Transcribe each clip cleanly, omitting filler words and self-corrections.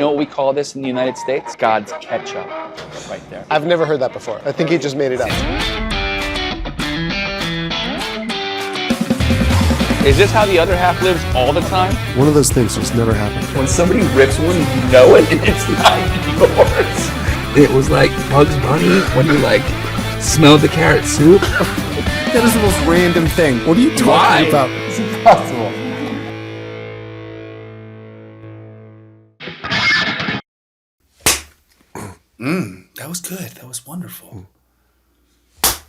know what we call this in the United States? God's ketchup, right there. I've never heard that before. I think he just made it up. Is this how the other half lives all the time? One of those things just never happened. When somebody rips one, you know it, and it's not yours. It was like Bugs Bunny when you like smelled the carrot soup. That is the most random thing. What are you talking about? It's impossible. That was good. That was wonderful.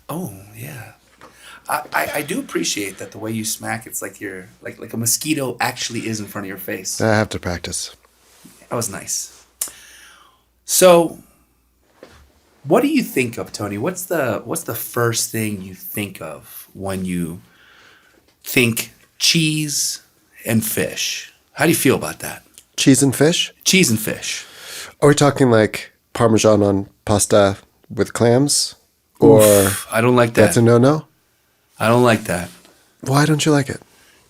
Oh yeah, I do appreciate that the way you smack. It's like you're like a mosquito actually is in front of your face. I have to practice. That was nice. So, what do you think of, Tony? What's the first thing you think of when you think cheese and fish? How do you feel about that? Cheese and fish? Cheese and fish. Are we talking like Parmesan on pasta with clams? Or Oof, I don't like that. That's a no-no? I don't like that. Why don't you like it?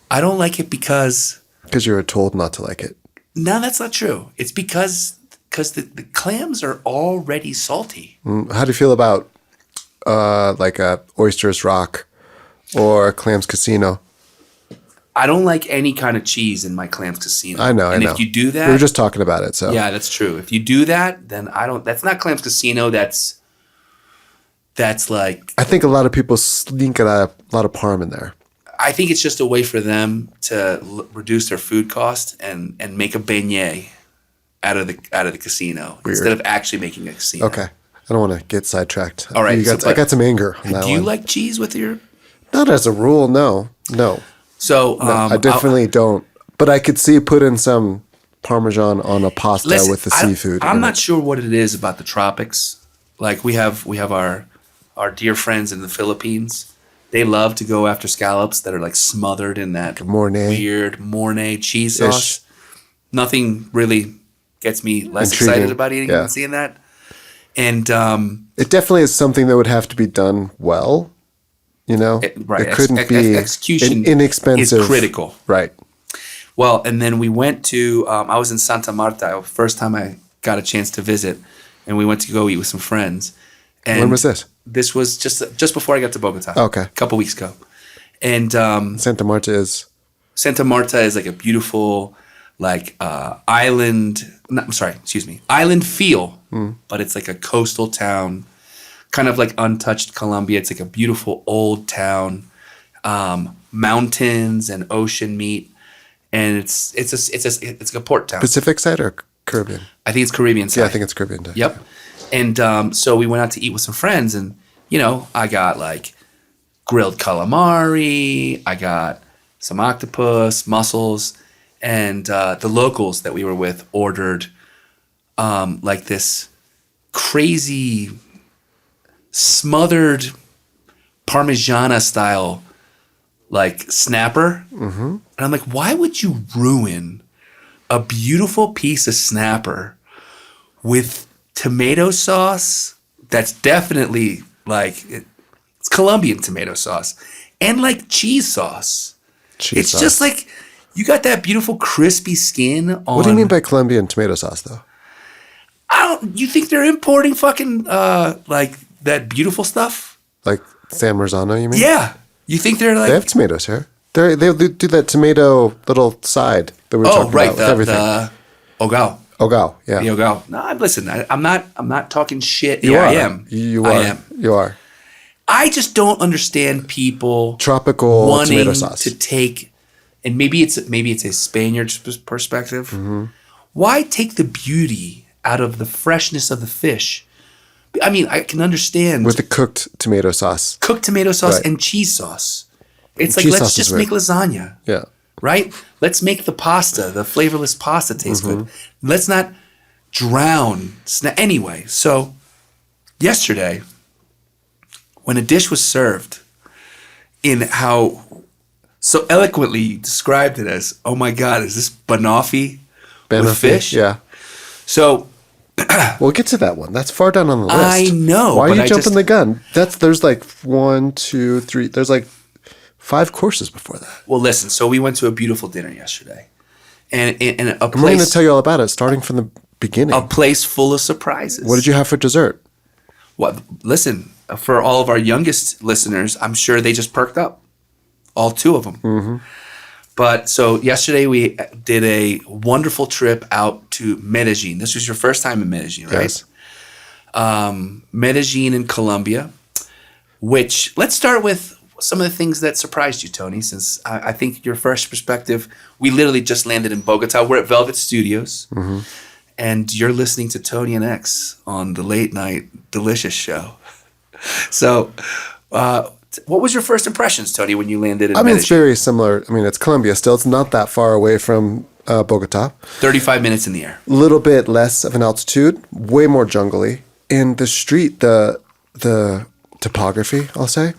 I don't like it because... Because you were told not to like it. No, that's not true. It's because the clams are already salty. How do you feel about like Oysters Rock or Clams Casino? I don't like any kind of cheese in my Clams Casino. I know. And if you do that... We were just talking about it, so... Yeah, that's true. If you do that, then I don't... That's not Clams Casino. That's like... I think a lot of people sneak a lot of parm in there. I think it's just a way for them to reduce their food cost and make a beignet out of the casino instead of actually making a casino. Okay. I don't want to get sidetracked. All right. I got some anger on that Do you like cheese with your... Not as a rule, no. So I definitely don't. But I could see putting some Parmesan on a pasta with the seafood. I'm not sure what it is about the tropics. Like we have our dear friends in the Philippines. They love to go after scallops that are like smothered in that weird Mornay cheese sauce. Nothing really gets me less excited about eating and seeing that. And it definitely is something that would have to be done well. You know, right? It couldn't be execution. Inexpensive. Is critical, right? Well, and then we went to. I was in Santa Marta. First time I got a chance to visit, and we went to go eat with some friends. And when was this? This was just before I got to Bogota. Okay, a couple weeks ago. And Santa Marta is like a beautiful island. Island feel, but it's like a coastal town. Kind of like untouched Colombia. It's like a beautiful old town, mountains and ocean meet, and it's a port town. Pacific side or Caribbean? I think it's Caribbean side. Yeah, I think it's Caribbean. Yep. And so we went out to eat with some friends, and I got like grilled calamari, I got some octopus, mussels, and the locals that we were with ordered like this crazy smothered Parmigiana style like snapper. Mm-hmm. And I'm like, why would you ruin a beautiful piece of snapper with tomato sauce that's definitely like it's Colombian tomato sauce and like cheese sauce? It's just like you got that beautiful crispy skin on. What do you mean by Colombian tomato sauce though? You think they're importing fucking like that beautiful stuff? Like San Marzano, you mean? Yeah. You think they're like... They have tomatoes here. They do that tomato little side that we were talking about with everything. The ogao. Ogao, yeah. The ogao. No, listen, I'm not talking shit. You yeah, are. I am. You are. I am. You are. I just don't understand people tropical wanting tomato sauce to take, and maybe it's a Spaniard's perspective. Mm-hmm. Why take the beauty out of the freshness of the fish? I mean, I can understand with the cooked tomato sauce, right. And cheese sauce. It's like let's just make lasagna. Yeah. Right? Let's make the pasta, the flavorless pasta taste good. Let's not drown. Anyway, so yesterday, when a dish was served in how so eloquently you described it as, oh my God, is this banoffee with fish? Yeah. So we'll get to that one. That's far down on the list. I know. Why are you jumping the gun? There's like 1, 2, 3. There's like 5 courses before that. Well, listen. So we went to a beautiful dinner yesterday, and a place. I'm going to tell you all about it, starting from the beginning. A place full of surprises. What did you have for dessert? Well, listen, for all of our youngest listeners, I'm sure they just perked up. All 2 of them. Mm-hmm. But so yesterday we did a wonderful trip out to Medellin. This was your first time in Medellin, right? Yes. Medellin in Colombia, which let's start with some of the things that surprised you, Tony, since I think your first perspective, we literally just landed in Bogota. We're at Velvet Studios, and you're listening to Tony and X on the late night delicious show. So what was your first impressions, Tony, when you landed in Medellin? It's very similar. It's Colombia still. It's not that far away from Bogota. 35 minutes in the air. A little bit less of an altitude, way more jungly. And the street, the topography, I'll say,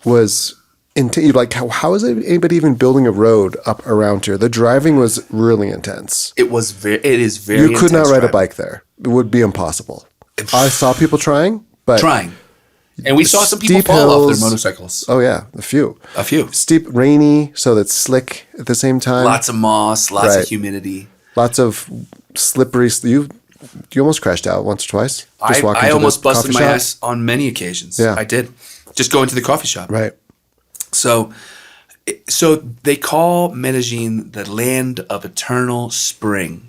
was intense. Like, how is anybody even building a road up around here? The driving was really intense. It is very You could not ride driving. a bike there. It would be impossible. I saw people trying, but... And we saw some people steep fall off hills. their motorcycles. Oh, yeah, a few. Steep, rainy, so that's slick at the same time. Lots of moss, lots of humidity. Lots of slippery... You almost crashed out once or twice. I almost busted my ass on many occasions. Yeah. I did. Just going to the coffee shop. Right. So they call Medellin the land of eternal spring.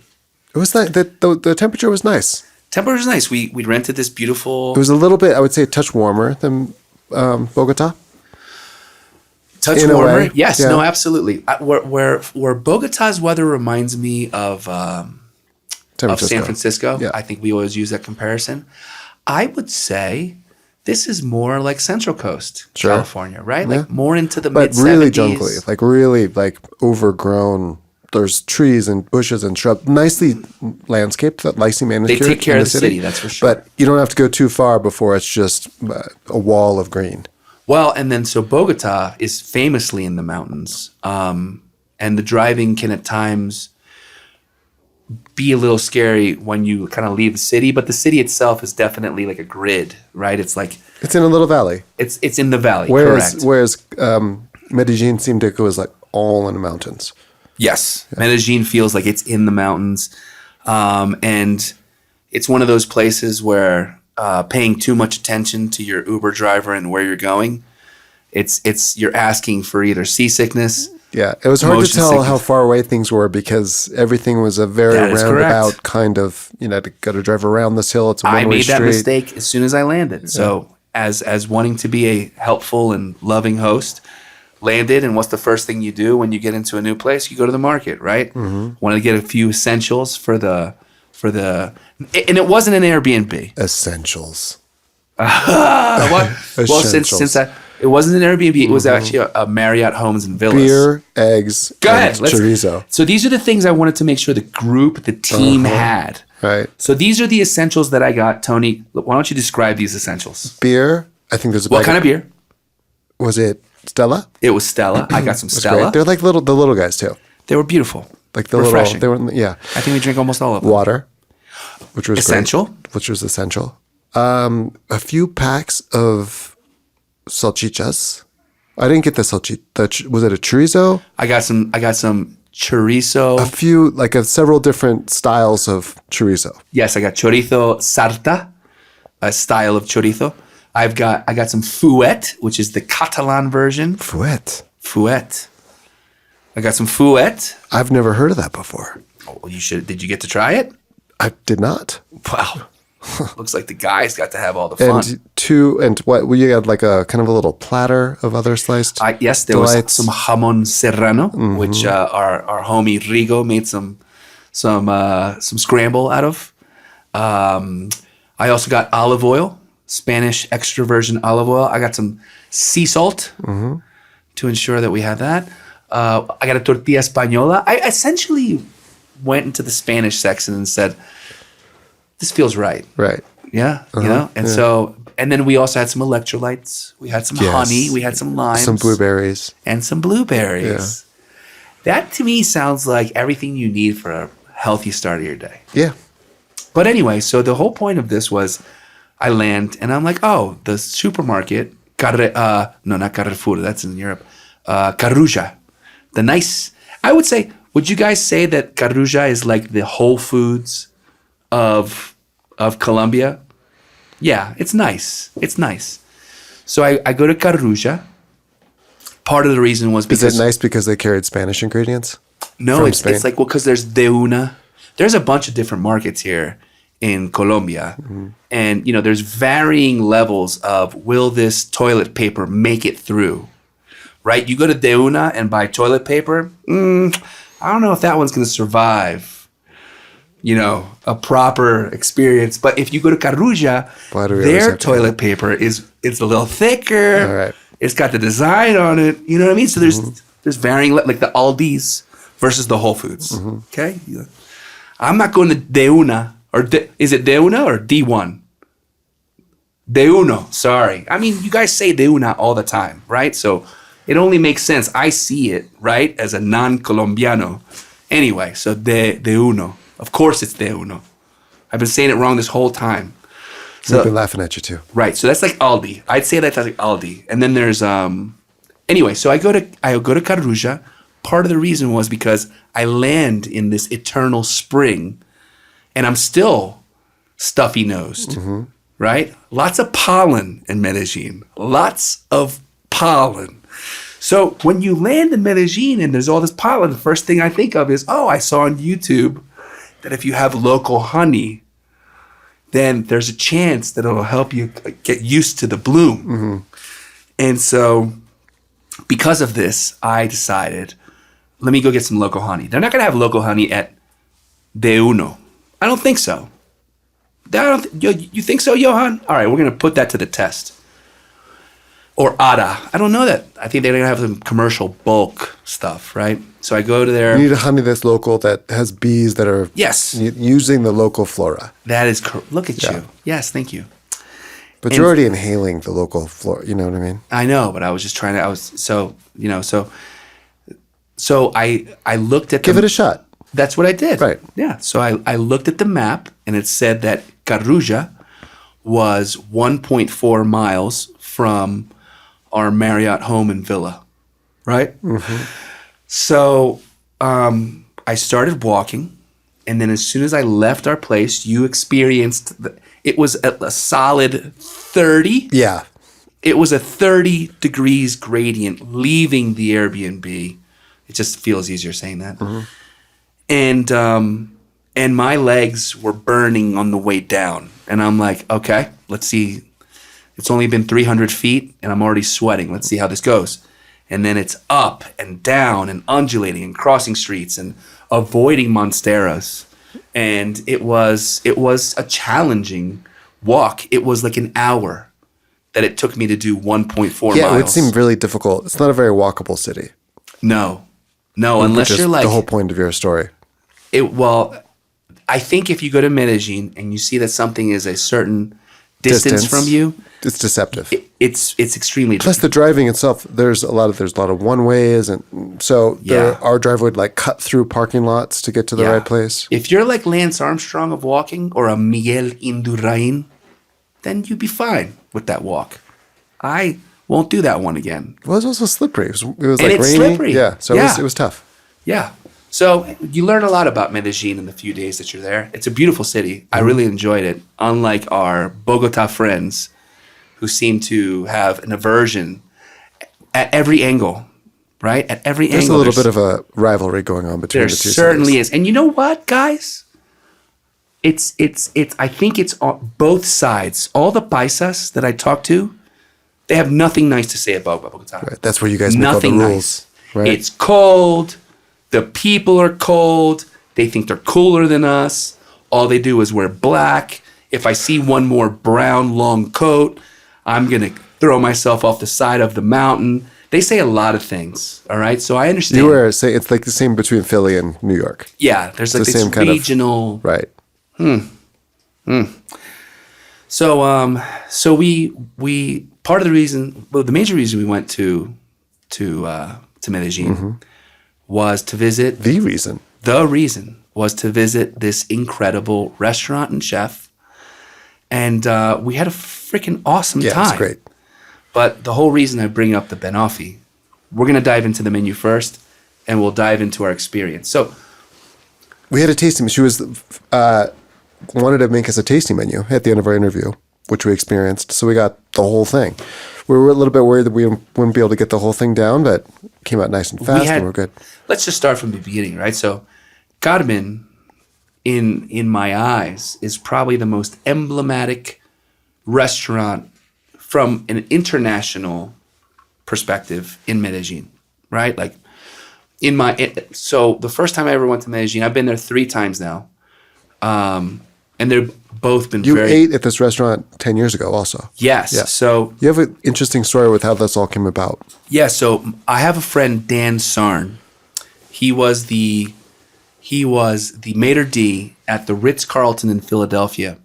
It was the temperature was nice. Temperature was nice. We rented this beautiful... It was a little bit, I would say, a touch warmer than Bogota. Touch warmer? Yes, no, absolutely. Where Bogota's weather reminds me of San Francisco. Yeah. I think we always use that comparison. I would say this is more like Central Coast California, right? Yeah. Like more into the but mid-70s. really jungly, like really like overgrown. There's trees and bushes and shrubs, nicely landscaped, nicely manicured. They take care of the city, that's for sure. But you don't have to go too far before it's just a wall of green. Well, and then so Bogota is famously in the mountains, and the driving can at times be a little scary when you kind of leave the city. But the city itself is definitely like a grid, right? It's like it's in a little valley. It's in the valley, correct? Correct. Whereas Medellin seemed like it was like all in the mountains. Yes, yeah. Medellin feels like it's in the mountains, and it's one of those places where paying too much attention to your Uber driver and where you're going, you're asking for either seasickness. Yeah, it was hard to tell sickness. how far away things were because everything was a very roundabout kind of. Got to drive around this hill. It's a one-way street. I made that mistake as soon as I landed. Yeah. So as wanting to be a helpful and loving host. Landed, and what's the first thing you do when you get into a new place? You go to the market, right? Mm-hmm. Wanted to get a few essentials for the, and it wasn't an Airbnb. Essentials. Well, since it wasn't an Airbnb, it was actually a Marriott Homes and Villas. Beer, eggs, chorizo. So these are the things I wanted to make sure the team had. Right. So these are the essentials that I got, Tony. Why don't you describe these essentials? Beer. I think there's a. What kind of beer? Was it Stella? It was Stella. I got some Stella. Great. They're like the little guys too. They were beautiful. Like the refreshing. Little. They were I think we drink almost all of them. Water, which was essential. Great, which was essential. A few packs of salchichas. I didn't get the salchicha. Was it a chorizo? I got some chorizo. A few, several different styles of chorizo. Yes, I got chorizo sarta, a style of chorizo. I got some fouet, which is the Catalan version. Fouet. I got some fouet. I've never heard of that before. Oh, you should. Did you get to try it? I did not. Wow. Looks like the guys got to have all the fun. And what? You got like a kind of a little platter of other sliced. Yes, there was some jamon serrano, which our homie Rigo made some scramble out of. I also got olive oil. Spanish extra virgin olive oil. I got some sea salt to ensure that we have that. I got a tortilla española. I essentially went into the Spanish section and said, this feels right. Right. Yeah. And then we also had some electrolytes. We had some honey. We had some limes. Some blueberries. And some blueberries. Yeah. That to me sounds like everything you need for a healthy start of your day. Yeah. But anyway, so the whole point of this was I land and I'm like, oh, the supermarket, not Carrefour, that's in Europe, Carruja. Would you guys say that Carruja is like the Whole Foods of Colombia. Yeah, it's nice. It's nice. So I go to Carruja. Part of the reason was because... Is it nice because they carried Spanish ingredients? No, it's like, well, because there's De Una. There's a bunch of different markets here in Colombia. Mm-hmm. And, there's varying levels of, will this toilet paper make it through? Right? You go to De Una and buy toilet paper. I don't know if that one's going to survive, a proper experience. But if you go to Carruja, their toilet paper it's a little thicker. All right. It's got the design on it. You know what I mean? So there's varying, like the Aldi's versus the Whole Foods. Mm-hmm. Okay? I'm not going to De Una. Is it De Una or D1? De Uno. Sorry. I mean, you guys say De Una all the time, right? So it only makes sense. I see it, right, as a non-Colombiano. Anyway, so De Uno. Of course it's De Uno. I've been saying it wrong this whole time. So, I've been laughing at you too. Right. So that's like Aldi. I'd say that's like Aldi. And then there's anyway, so I go to Carruja. Part of the reason was because I land in this eternal spring and I'm still stuffy nosed. Mm-hmm. Right? Lots of pollen in Medellin. Lots of pollen. So when you land in Medellin and there's all this pollen, the first thing I think of is, I saw on YouTube that if you have local honey, then there's a chance that it'll help you get used to the bloom. Mm-hmm. And so because of this, I decided, let me go get some local honey. They're not going to have local honey at De Uno. I don't think so. You think so, Johan? All right, we're going to put that to the test. Or Ada. I don't know that. I think they're going to have some commercial bulk stuff, right? So I go to there. You need a honey that's local that has bees that are using the local flora. That is correct. Look at you. Yes, thank you. But you're already inhaling the local flora. You know what I mean? I know, but I was just trying to. So I looked at. Give it a shot. That's what I did. Right. Yeah. So I looked at the map and it said that Carruja was 1.4 miles from our Marriott home and villa. Right? Mm-hmm. So I started walking. And then as soon as I left our place, you experienced, it was a solid 30. Yeah. It was a 30 degrees gradient leaving the Airbnb. It just feels easier saying that. Mm-hmm. And my legs were burning on the way down. And I'm like, okay, let's see. It's only been 300 feet and I'm already sweating. Let's see how this goes. And then it's up and down and undulating and crossing streets and avoiding monsteras. And it was a challenging walk. It was like an hour that it took me to do 1.4 miles. Yeah, it would seem really difficult. It's not a very walkable city. No, unless you're like... the whole point of your story. I think if you go to Medellin and you see that something is a certain distance from you... It's deceptive. It's extremely... Plus the driving itself, there's a lot of one-ways. And so our driver would like cut through parking lots to get to the right place. If you're like Lance Armstrong of walking or a Miguel Indurain, then you'd be fine with that walk. I won't do that one again. Well, it was also slippery. It was and like it's rainy. Slippery. Yeah, so it was tough. Yeah. So you learn a lot about Medellin in the few days that you're there. It's a beautiful city. Mm-hmm. I really enjoyed it. Unlike our Bogota friends who seem to have an aversion at every angle, right? At every angle. There's a little bit of a rivalry going on between the two cities. There certainly is. And you know what, guys? It's I think it's on both sides. All the paisas that I talk to, they have nothing nice to say about Bogota. Right. That's where you guys make all the rules. Nice. Right. It's cold. The people are cold. They think they're cooler than us. All they do is wear black. If I see one more brown long coat, I'm going to throw myself off the side of the mountain. They say a lot of things, all right? So I understand. You were saying it's like the same between Philly and New York. Yeah, there's like this regional. Right. So we part of the reason, the major reason we went to Medellin was to visit. The reason was to visit this incredible restaurant and chef, and we had a freaking awesome time. Yeah, it's great. But the whole reason I bring up the banoffee, we're gonna dive into the menu first, and we'll dive into our experience. So we had a tasting. She was wanted to make us a tasting menu at the end of our interview, which we experienced. So we got the whole thing. We were a little bit worried that we wouldn't be able to get the whole thing down, but it came out nice and fast and we're good. Let's just start from the beginning, right? So Carmen, in my eyes, is probably the most emblematic restaurant from an international perspective in Medellin, right? Like so the first time I ever went to Medellin, I've been there 3 times now. And they've both been You ate at this restaurant 10 years ago also. Yes. Yeah. So you have an interesting story with how this all came about. yeah, so I have a friend, Dan Sarn. He was the maitre d' at the Ritz-Carlton in Philadelphia.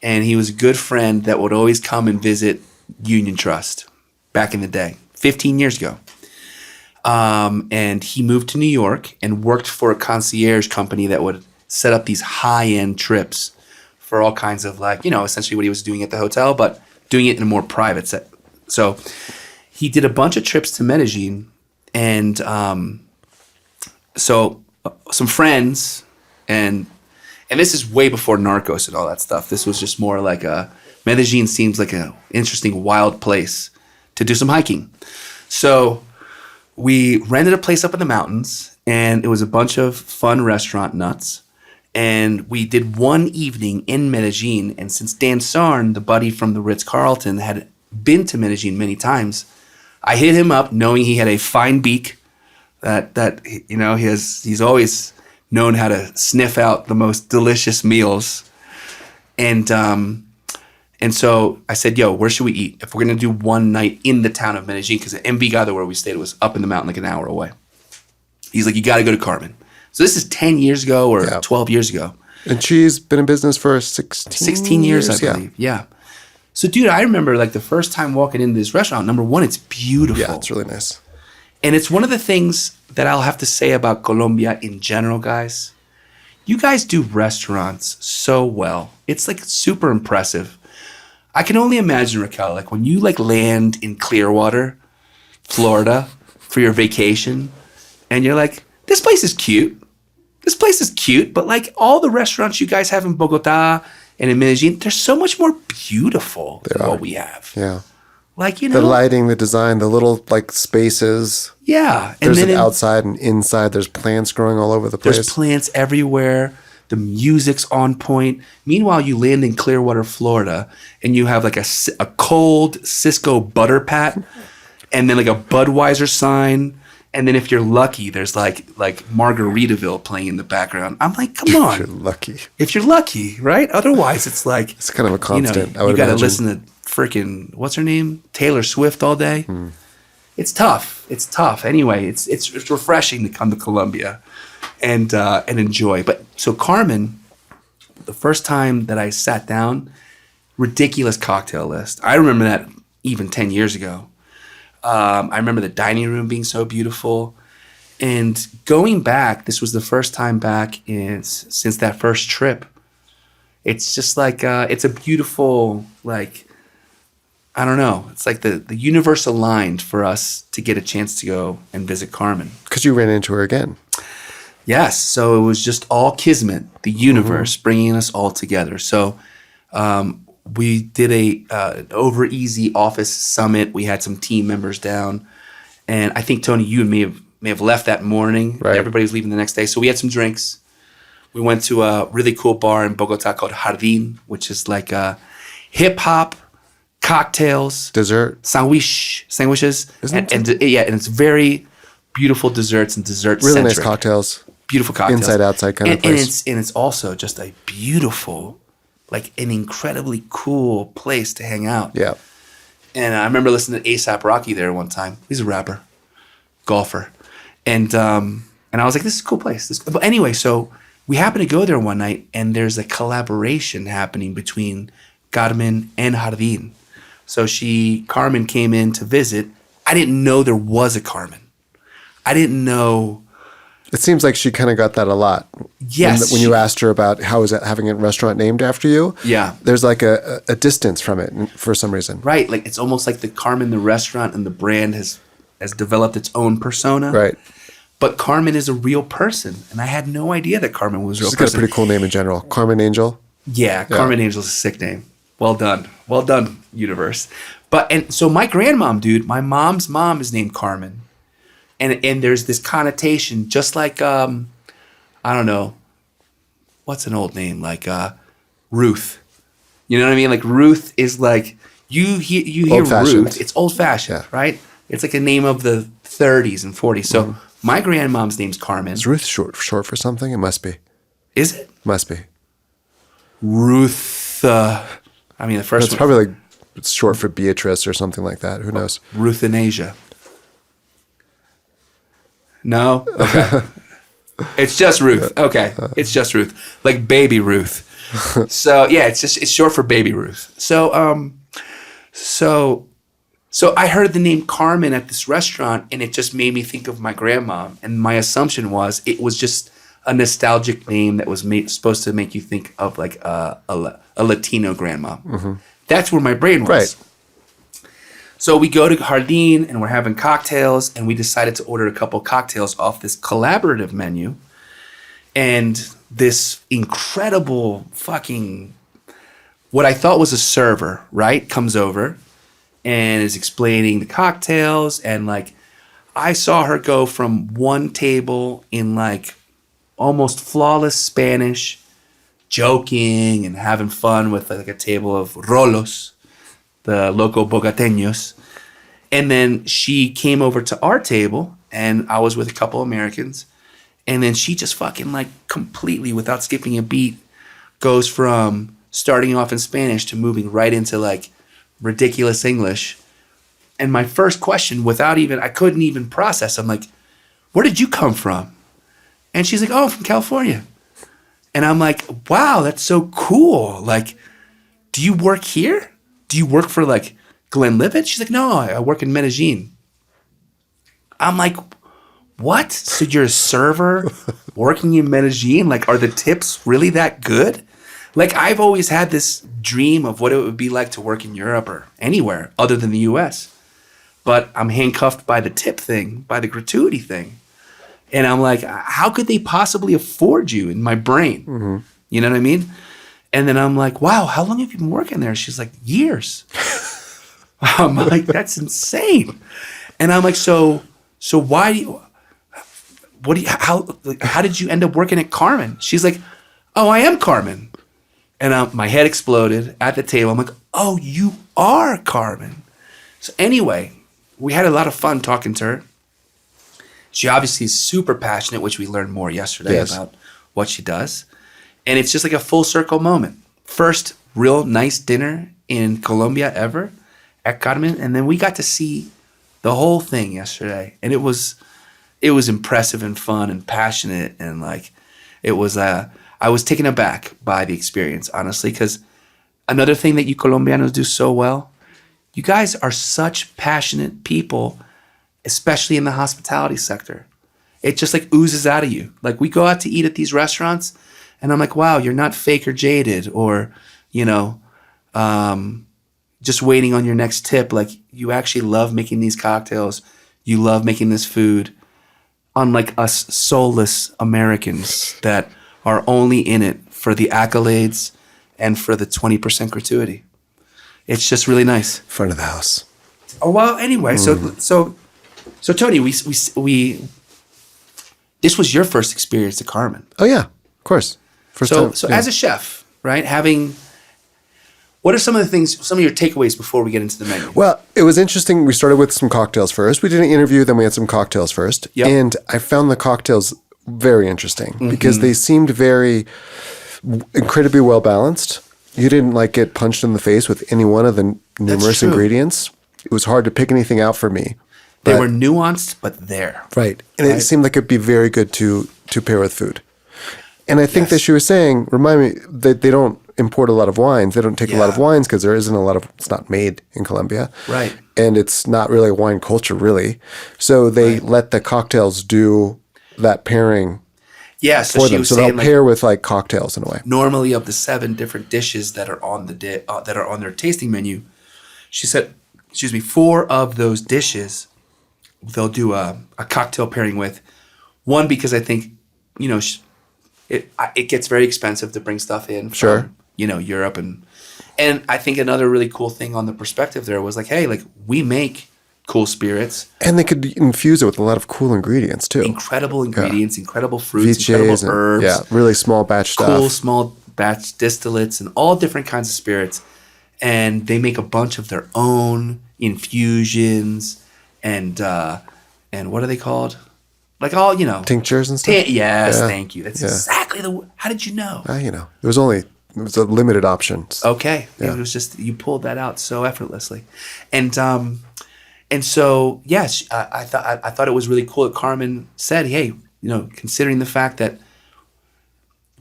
And he was a good friend that would always come and visit Union Trust back in the day, 15 years ago. And he moved to New York and worked for a concierge company that would set up these high-end trips for all kinds of essentially what he was doing at the hotel, but doing it in a more private set. So he did a bunch of trips to Medellin, and so some friends, and this is way before Narcos and all that stuff. This was just more like Medellin seems like an interesting, wild place to do some hiking. So we rented a place up in the mountains, and it was a bunch of fun restaurant nuts. And we did one evening in Medellin. And since Dan Sarn, the buddy from the Ritz-Carlton, had been to Medellin many times, I hit him up knowing he had a fine beak that he's always known how to sniff out the most delicious meals. And so I said, yo, where should we eat? If we're going to do one night in the town of Medellin, because the Envigado where we stayed was up in the mountain like an hour away. He's like, you got to go to Carmen. So this is 10 years ago or 12 years ago. And she's been in business for 16 years, I believe. Yeah. So, dude, I remember like the first time walking into this restaurant, number one, it's beautiful. Yeah, it's really nice. And it's one of the things that I'll have to say about Colombia in general, guys. You guys do restaurants so well. It's like super impressive. I can only imagine, Raquel, like when you like land in Clearwater, Florida for your vacation, and you're like, this place is cute. This place is cute, but like all the restaurants you guys have in Bogota and in Medellin, they're so much more beautiful than what we have. Yeah. Like, the lighting, the design, the little like spaces. Yeah. There's an outside and inside. There's plants growing all over the place. There's plants everywhere. The music's on point. Meanwhile, you land in Clearwater, Florida, and you have like a cold Cisco butter pat and then like a Budweiser sign. And then if you're lucky, there's like Margaritaville playing in the background. I'm like, come on. If you're lucky. If you're lucky, right? Otherwise, it's like... It's kind of a constant, I would you got to imagine. listen to freaking, what's her name? Taylor Swift all day. It's tough. It's tough. Anyway, it's refreshing to come to Colombia and enjoy. But so Carmen, the first time that I sat down, ridiculous cocktail list. I remember that even 10 years ago. I remember the dining room being so beautiful. And going back, this was the first time back since that first trip. It's just like, it's a beautiful, like, I don't know. It's like the universe aligned for us to get a chance to go and visit Carmen. Because you ran into her again. Yes. So it was just all kismet, the universe bringing us all together. So we did an over easy office summit. We had some team members down, and I think Tony, you and me may have left that morning. Right. Everybody was leaving the next day, so we had some drinks. We went to a really cool bar in Bogota called Jardín, which is like hip hop, cocktails, Dessert, sandwiches, Isn't and it's very beautiful desserts and dessert really centric. nice cocktails. Beautiful cocktails, Inside outside kind of place. And it's also just a beautiful, like an incredibly cool place to hang out. Yeah. And I remember listening to A$AP Rocky there one time. He's a rapper, golfer. And I was like, this is a cool place. But anyway, so we happened to go there one night, and there's a collaboration happening between Carmen and Jardín. So Carmen came in to visit. I didn't know there was a Carmen. I didn't know. It seems like she kind of got that a lot. Yes. When you asked her about how is it having a restaurant named after you. Yeah. There's like a distance from it for some reason. Right. Like it's almost like the Carmen, the restaurant and the brand has developed its own persona. Right. But Carmen is a real person. And I had no idea that Carmen was a real She's got a person. pretty cool name in general. Carmen Angel. Yeah, Carmen Angel's a sick name. Well done. Well done, universe. And so my grandmom, dude, my mom's mom is named Carmen. And there's this connotation, just like, I don't know, what's an old name? Like Ruth. You know what I mean? Like Ruth is like, you hear Ruth, it's old fashioned, right? It's like a name of the 30s and 40s. So my grandmom's name's Carmen. Is Ruth short for something? It must be. Is it? Must be. Ruth, I mean, the first It's probably like it's short for Beatrice or something like that. Who knows? Ruthanasia. No? Okay. It's just Ruth. Okay. It's just Ruth. Like baby Ruth. So yeah, it's short for baby Ruth. So I heard the name Carmen at this restaurant and it just made me think of my grandma. And my assumption was it was just a nostalgic name that was supposed to make you think of like a Latino grandma. Mm-hmm. That's where my brain was. Right. So we go to Jardín and we're having cocktails and we decided to order a couple cocktails off this collaborative menu. And this incredible fucking, what I thought was a server, right, comes over and is explaining the cocktails. And like, I saw her go from one table in like almost flawless Spanish, joking and having fun with like a table of rolos, the local Bogateños. And then she came over to our table and I was with a couple Americans. And then she just fucking like completely, without skipping a beat, goes from starting off in Spanish to moving right into like ridiculous English. And my first question, I couldn't even process. I'm like, where did you come from? And she's like, oh, I'm from California. And I'm like, wow, that's so cool. Like, do you work here? Do you work for like Glenlivet? She's like, no, I work in Medellin. I'm like, what? So you're a server working in Medellin? Like, are the tips really that good? Like, I've always had this dream of what it would be like to work in Europe or anywhere other than the US. But I'm handcuffed by the tip thing, by the gratuity thing. And I'm like, how could they possibly afford you in my brain? Mm-hmm. You know what I mean? And then I'm like, wow, how long have you been working there? She's like, years. I'm like, that's insane. And I'm like, so why do you, how did you end up working at Carmen? She's like, oh, I am Carmen. And my head exploded at the table. I'm like, oh, you are Carmen. So anyway, we had a lot of fun talking to her. She obviously is super passionate, which we learned more yesterday about what she does. And it's just like a full circle moment. First real nice dinner in Colombia ever at Carmen. And then we got to see the whole thing yesterday. And it was impressive and fun and passionate. And like, I was taken aback by the experience, honestly, because another thing that you Colombianos do so well, you guys are such passionate people, especially in the hospitality sector. It just like oozes out of you. Like we go out to eat at these restaurants and I'm like, wow, you're not fake or jaded or, just waiting on your next tip. Like you actually love making these cocktails. You love making this food. Unlike us soulless Americans that are only in it for the accolades and for the 20% gratuity. It's just really nice. Front of the house. Oh, well, anyway, so Tony, we this was your first experience at Carmen. Oh yeah, of course. First time. So as a chef, right, what are some of your takeaways before we get into the menu? Well, it was interesting. We started with some cocktails first. We did an interview, then we had some cocktails first. Yep. And I found the cocktails very interesting because they seemed very incredibly well balanced. You didn't like get punched in the face with any one of the numerous ingredients. It was hard to pick anything out for me. They were nuanced, but there. Right. And it seemed like it'd be very good to pair with food. And I think that she was saying, remind me that they don't import a lot of wines. They don't take a lot of wines because there isn't a lot of, it's not made in Colombia. Right. And it's not really a wine culture, really. So they let the cocktails do that pairing so she was so they'll pair with like cocktails in a way. Normally of the 7 different dishes that are on that are on their tasting menu, she said, 4 of those dishes they'll do a cocktail pairing with. One, because I think, it gets very expensive to bring stuff in from Europe. And I think another really cool thing on the perspective there was like, hey, like we make cool spirits. And they could infuse it with a lot of cool ingredients too. Incredible ingredients, incredible fruits, incredible herbs. Yeah, really small batch stuff. Cool small batch distillates and all different kinds of spirits. And they make a bunch of their own infusions and what are they called? Like all, tinctures and stuff? Yes, thank you. That's exactly how did you know? It was a limited options. Okay. Yeah. It was just, you pulled that out so effortlessly. And so, yes, I thought it was really cool that Carmen said, hey, considering the fact that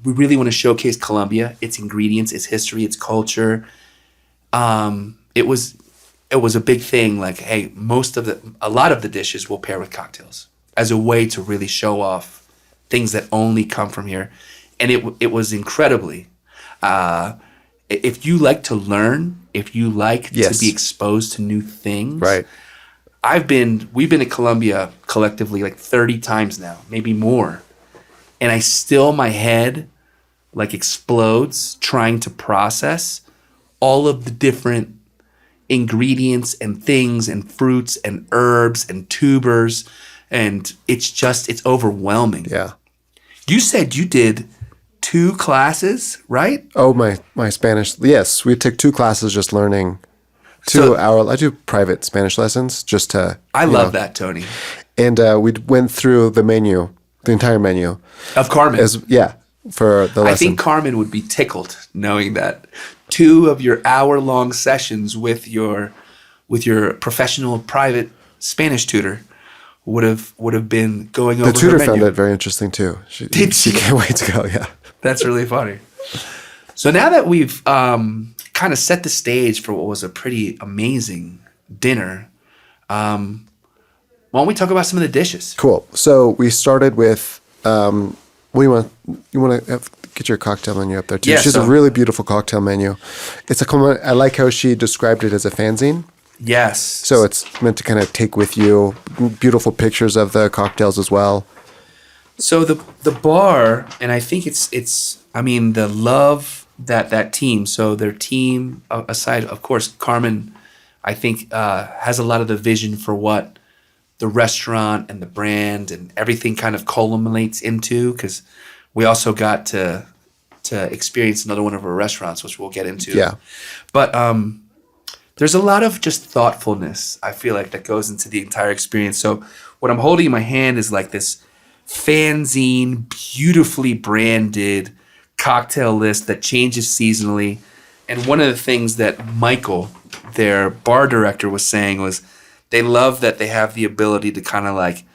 we really want to showcase Colombia, its ingredients, its history, its culture, it was a big thing. Like, hey, a lot of the dishes will pair with cocktails as a way to really show off things that only come from here. And it was incredibly, if you like to learn, if you like to be exposed to new things, right? We've been to Colombia collectively like 30 times now, maybe more. And my head like explodes trying to process all of the different ingredients and things and fruits and herbs and tubers. And it's overwhelming. Yeah. You said you did 2 classes, right? Oh, my Spanish. Yes, we took 2 classes just learning I do private Spanish lessons just to. I love that, Tony. And we went through the entire menu. Of Carmen. For the lesson. I think Carmen would be tickled knowing that 2 of your hour-long sessions with your professional private Spanish tutor would have been going over her menu. The tutor found it very interesting too. She can't wait to go. Yeah, that's really funny. So now that we've kind of set the stage for what was a pretty amazing dinner, why don't we talk about some of the dishes? Cool. So we started with what do you want? You want to get your cocktail menu up there too? Yeah, she has a really beautiful cocktail menu. I like how she described it as a fanzine. Yes. So it's meant to kind of take with you beautiful pictures of the cocktails as well. So the bar, and I think the love that team. So their team, aside, of course, Carmen, I think has a lot of the vision for what the restaurant and the brand and everything kind of culminates into. Because we also got to experience another one of her restaurants, which we'll get into. Yeah. But there's a lot of just thoughtfulness, I feel like, that goes into the entire experience. So what I'm holding in my hand is like this fanzine, beautifully branded cocktail list that changes seasonally. And one of the things that Michael, their bar director, was saying was they love that they have the ability to kind of like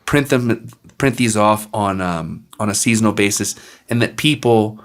print these off on a seasonal basis, and that people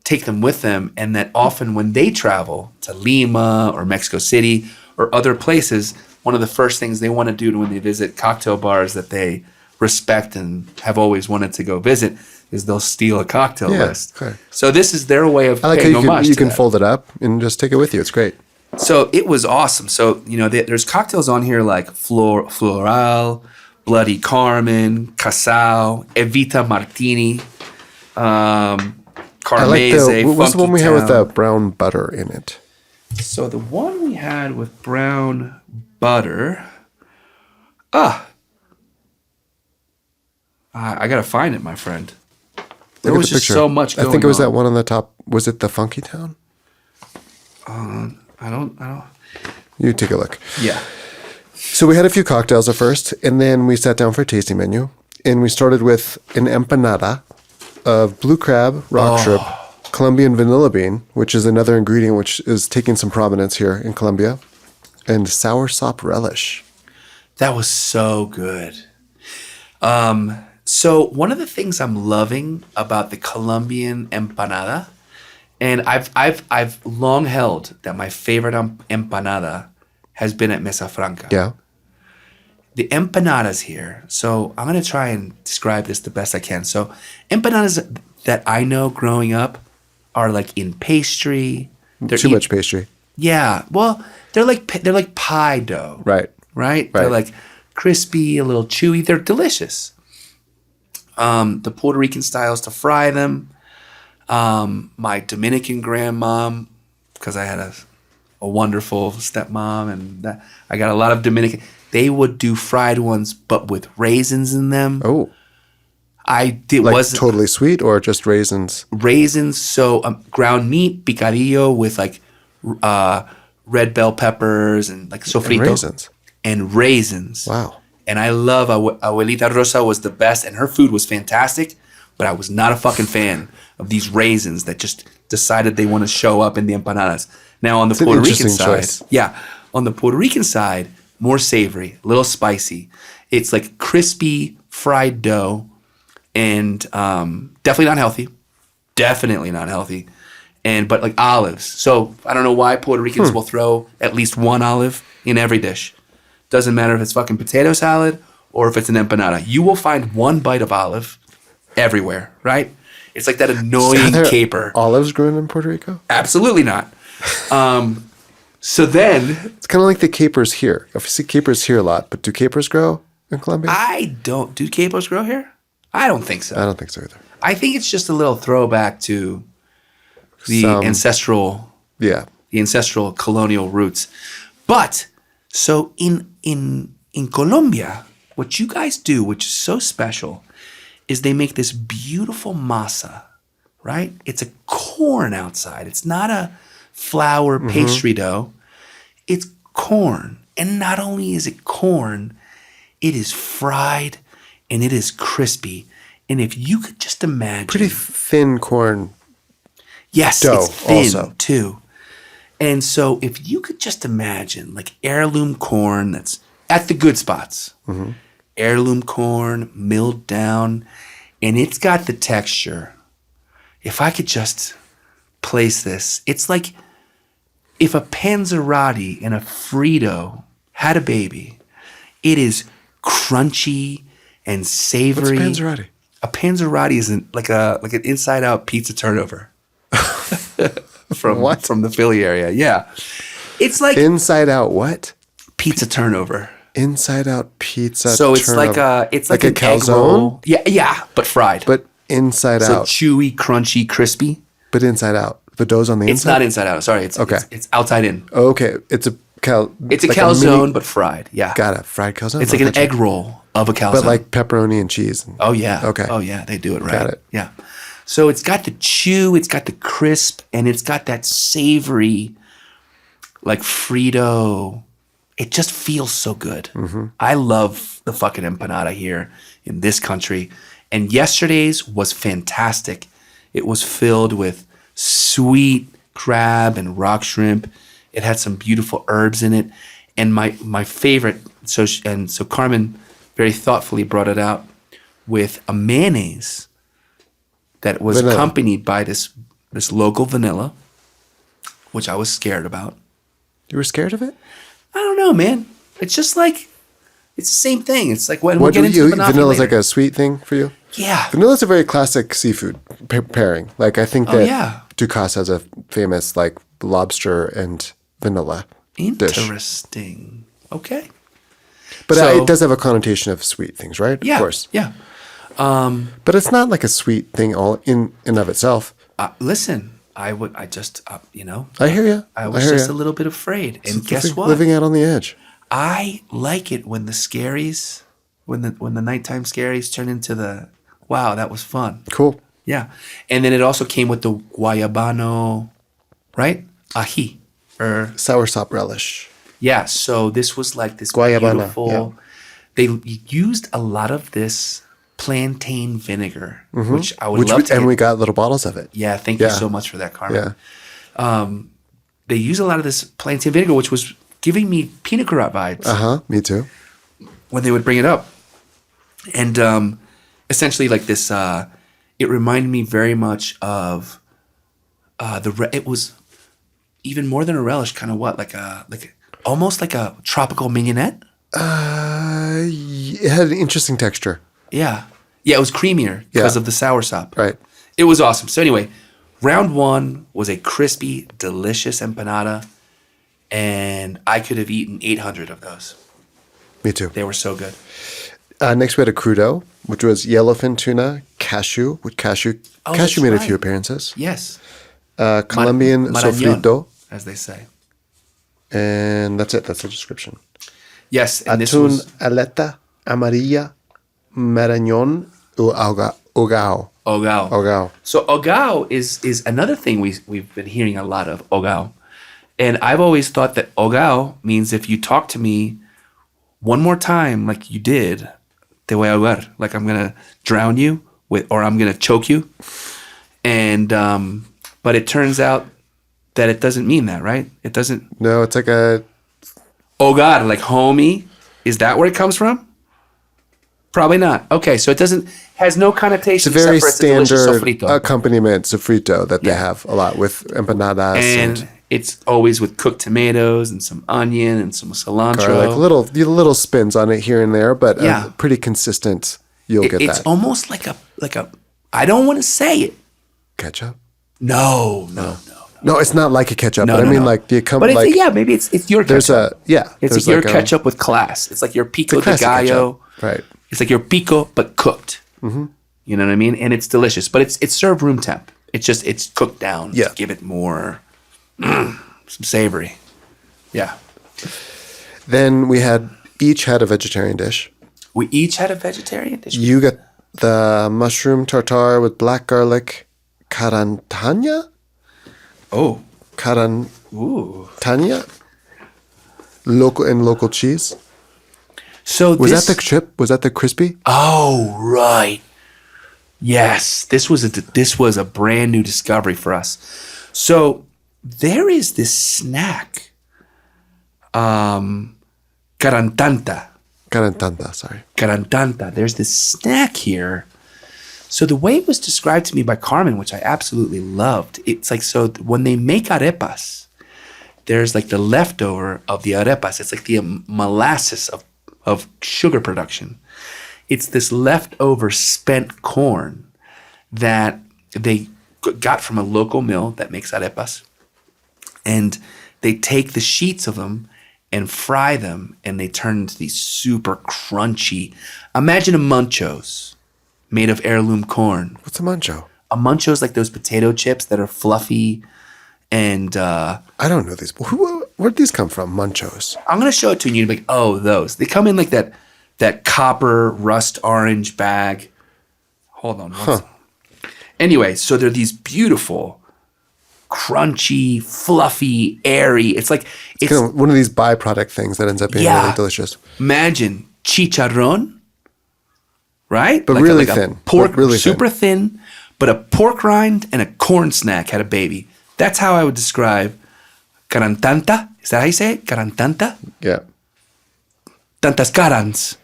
take them with them, and that often when they travel to Lima or Mexico City or other places, one of the first things they want to do when they visit cocktail bars that they respect and have always wanted to go visit is they'll steal a cocktail list. Okay. So this is their way of paying homage. You can fold it up and just take it with you. It's great. So it was awesome. So, there's cocktails on here like Floral, Bloody Carmen, Casao, Evita Martini, Carmese, what was the one we had with the brown butter in it? So the one we had with brown butter, I gotta find it, my friend. There was just so much going on. I think it was that one on the top. Was it the Funky Town? I don't. You take a look. Yeah. So we had a few cocktails at first, and then we sat down for a tasting menu, and we started with an empanada of blue crab, rock shrimp, Colombian vanilla bean, which is another ingredient which is taking some prominence here in Colombia, and sour sop relish. That was so good. So one of the things I'm loving about the Colombian empanada, and I've long held that my favorite empanada has been at Mesa Franca. Yeah. The empanadas here. So I'm going to try and describe this the best I can. So empanadas that I know growing up are like in pastry. Too much pastry. Yeah. Well, they're like pie dough. Right. They're like crispy, a little chewy. They're delicious. The Puerto Rican styles to fry them. My Dominican grandmom, because I had a wonderful stepmom, and I got a lot of Dominican. They would do fried ones, but with raisins in them. Oh, I did like wasn't totally sweet or just raisins? raisins. So ground meat picadillo with like red bell peppers and like sofrito And raisins. and raisins. Wow. And I love Abuelita Rosa was the best, and her food was fantastic. But I was not a fucking fan of these raisins that just decided they want to show up in the empanadas. Now on the an Puerto Rican interesting side, choice. yeah, on the Puerto Rican side, more savory, a little spicy. It's like crispy fried dough, and definitely not healthy. Definitely not healthy. But like olives. So I don't know why Puerto Ricans will throw at least one olive in every dish. Doesn't matter if it's fucking potato salad or if it's an empanada. You will find one bite of olive everywhere, right? It's like that annoying Are there caper. olives grown in Puerto Rico? Absolutely not. So then It's kind of like the capers here. I see capers here a lot, but do capers grow in Colombia? do capers grow here? I don't think so. I don't think so either. I think it's just a little throwback to the ancestral colonial roots. But so in Colombia, what you guys do, which is so special, is they make this beautiful masa, right? It's a corn outside. It's not a flour pastry dough. It's corn. And not only is it corn, it is fried and it is crispy. And if you could just imagine. Pretty thin corn. Yes, dough it's thin also. too. And so if you could just imagine like heirloom corn that's at the good spots, heirloom corn milled down, and it's got the texture. If I could just place this, it's like if a Panzerotti and a Frito had a baby. It is crunchy and savory. What's Panzerotti? A Panzerotti is like an inside out pizza turnover. From the Philly area. Yeah. It's like Inside out what? pizza turnover. Inside out pizza. So it's like turnover. it's like a an egg calzone, roll. Yeah, but fried. but inside so out. chewy, crunchy, crispy. But inside out. The dough's on the It's inside. not inside out. Sorry, it's Okay. It's outside in. Okay, it's a It's a like calzone, mini- but fried. Yeah. Got it. Fried calzone. It's like an egg roll of a calzone. but like pepperoni and cheese. Oh yeah. Okay. Oh yeah, they do it right. Got it. Yeah. So it's got the chew, it's got the crisp, and it's got that savory, like Frito. It just feels so good. I love the fucking empanada here in this country. And yesterday's was fantastic. It was filled with sweet crab and rock shrimp. It had some beautiful herbs in it. And my favorite, so Carmen very thoughtfully brought it out with a mayonnaise that was Vanilla. accompanied by this local vanilla, which I was scared about. You were scared of it? I don't know, man. It's just like, it's the same thing. It's like when What we'll get do into you? Monopoly Vanilla's later. like a sweet thing for you? Yeah. Vanilla's a very classic seafood pairing. Like I think that yeah. Ducasse has a famous like lobster and vanilla dish. Interesting. Okay. But So- it does have a connotation of sweet things, right? Yeah. Of course. Yeah. But it's not like a sweet thing all in and of itself. Listen, I I hear you. I was just a little bit afraid. And guess what? Living out on the edge. I like it when the scaries, when the nighttime scaries turn into the, wow, that was fun. Cool. Yeah. And then it also came with the guayabano, right? Ají. Or Soursop relish. yeah, so this was like this Guayabana, beautiful. yeah. They used a lot of this plantain vinegar, which I would love we, to. and we got little bottles of it. Yeah, thank you Yeah. so much for that, Carmen. Yeah. They use a lot of this plantain vinegar, which was giving me pina colada vibes Me too. when they would bring it up, and essentially like this. It reminded me very much of it was even more than a relish, kind of almost like a tropical mignonette. It had an interesting texture. Yeah. Yeah, it was creamier because of the soursop. Right. It was awesome. So anyway, round one was a crispy, delicious empanada, and I could have eaten 800 of those. Me too. They were so good. Next, we had a crudo, which was yellowfin tuna, cashew, with cashew that's made a right. few appearances. Yes. Colombian Marañón, sofrito, as they say. and that's it. That's the description. Yes, and this Atún was aleta amarilla, marañón, ogao. ogao. Ogao. So ogao is another thing we've been hearing a lot of, ogao. And I've always thought that ogao means if you talk to me one more time like you did, te voy a ahogar, like I'm going to drown you or I'm going to choke you. And but it turns out that it doesn't mean that, right? It doesn't. No, it's like a Oh God, like homie. Is that where it comes from? Probably not. Okay, so it has no connotation. It's a very except for it's a delicious standard sofrito. accompaniment sofrito that they Yeah. have a lot with empanadas And it's always with cooked tomatoes and some onion and some cilantro. garlic. Little spins on it here and there, but Yeah. pretty consistent. You'll get It's that. almost like a. I don't want to say it. Ketchup? No. No, it's not like a ketchup. No, but I no, mean, no. like the But it's, like yeah, maybe it's your ketchup. there's a It's like your ketchup with class. It's like your pico de classic gallo. ketchup, right? It's like your pico but cooked. Mm-hmm. You know what I mean? And it's delicious, but it's served room temp. It's cooked down Yeah. to give it more some savory. Yeah. Then we each had a vegetarian dish. We each had a vegetarian dish. You got the mushroom tartare with black garlic, carantania, Oh. carantania, Ooh. local cheese. So Was that the chip? Was that the crispy? Oh, right. Yes, this was a brand new discovery for us. So there is this snack, carantanta. Carantanta, sorry. Carantanta. There's this snack here. So the way it was described to me by Carmen, which I absolutely loved, it's like, so when they make arepas, there's like the leftover of the arepas. It's like the molasses of sugar production. It's this leftover spent corn that they got from a local mill that makes arepas. And they take the sheets of them and fry them, and they turn into these super crunchy. Imagine a Munchos made of heirloom corn. What's a mancho? A Munchos like those potato chips that are fluffy, and I don't know these. Where'd these come from? Munchos. I'm gonna show it to you. And you're like, oh, those. They come in like that copper rust orange bag. Hold on. Anyway, so they're these beautiful, crunchy, fluffy, airy. It's like it's Kind of one of these byproduct things that ends up being really delicious. Imagine chicharrón, right? But like really a thin. pork, But really super thin, but a pork rind and a corn snack had a baby. That's how I would describe carantanta. Is that how you say it? Carantanta? Yeah. Tantas carans.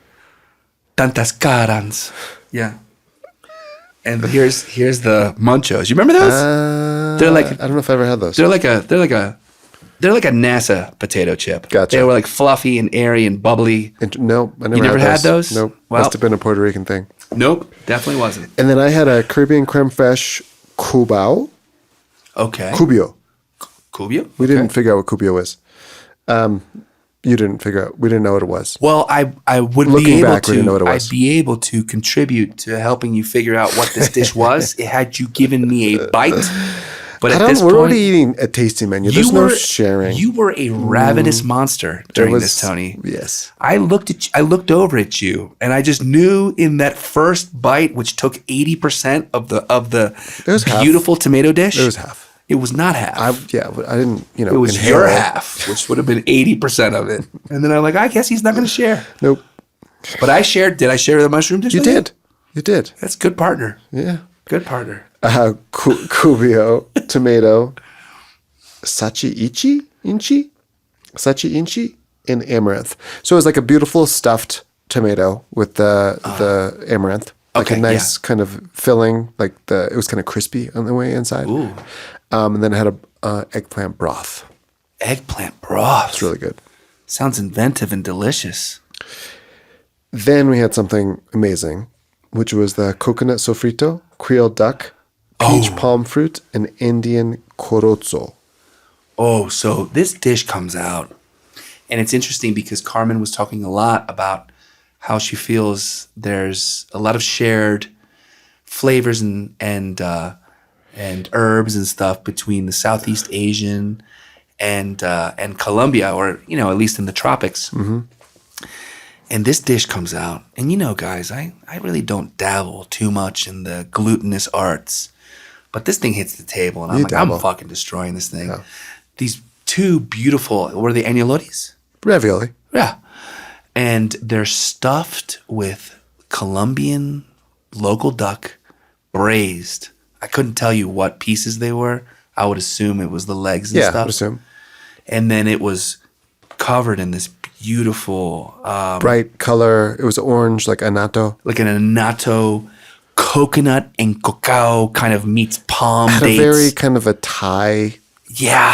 Tantas carans. Yeah. And here's the Munchos. You remember those? They're like, I don't know if I ever had those. they're like a NASA potato chip. Gotcha. They were like fluffy and airy and bubbly. No, I never You never had those? Nope. Well- Must have been a Puerto Rican thing. Nope, definitely wasn't. And then I had a Caribbean creme fraiche cubao. Okay. Cubio. Cubio? We didn't figure out what cubio was. You didn't figure out. We didn't know what it was. Well, I would Looking be able back, we didn't know what to. it I'd was. be able to contribute to helping you figure out what this dish was. It had you given me a bite, but at this We're point, already eating a tasting menu. There's no sharing. You were a ravenous monster during this, Tony. Yes. I looked over at you, and I just knew in that first bite, which took 80% of the was half. beautiful tomato dish. It was half. It was not half. I didn't, it was inhale your it. half, which would have been 80% of it. And then I'm like, I guess he's not going to share. Nope. But I shared. Did I share the mushroom dish? You with did. You did. That's good partner. Yeah. Good partner. Cubio, tomato, sachi inchi, and amaranth. So it was like a beautiful stuffed tomato with the amaranth. Like okay, a nice kind of filling, it was kind of crispy on the way inside. Ooh. And then it had a eggplant broth. Eggplant broth. It's really good. Sounds inventive and delicious. Then we had something amazing, which was the coconut sofrito, Creole duck, peach palm fruit, and Indian corozo. Oh, so this dish comes out, and it's interesting because Carmen was talking a lot about how she feels there's a lot of shared flavors and herbs and stuff between the Southeast Asian and Colombia, or at least in the tropics. Mm-hmm. And this dish comes out, and guys, I really don't dabble too much in the glutinous arts, but this thing hits the table, and I'm fucking destroying this thing. Yeah. These two beautiful, what are they, agnolotis? Ravioli. Yeah. And they're stuffed with Colombian local duck, braised. I couldn't tell you what pieces they were. I would assume it was the legs and stuff. Yeah, I would assume. And then it was covered in this beautiful... bright color. It was orange, like annatto. Like an annatto, coconut and cacao kind of meets palm Had dates. a very kind of a Thai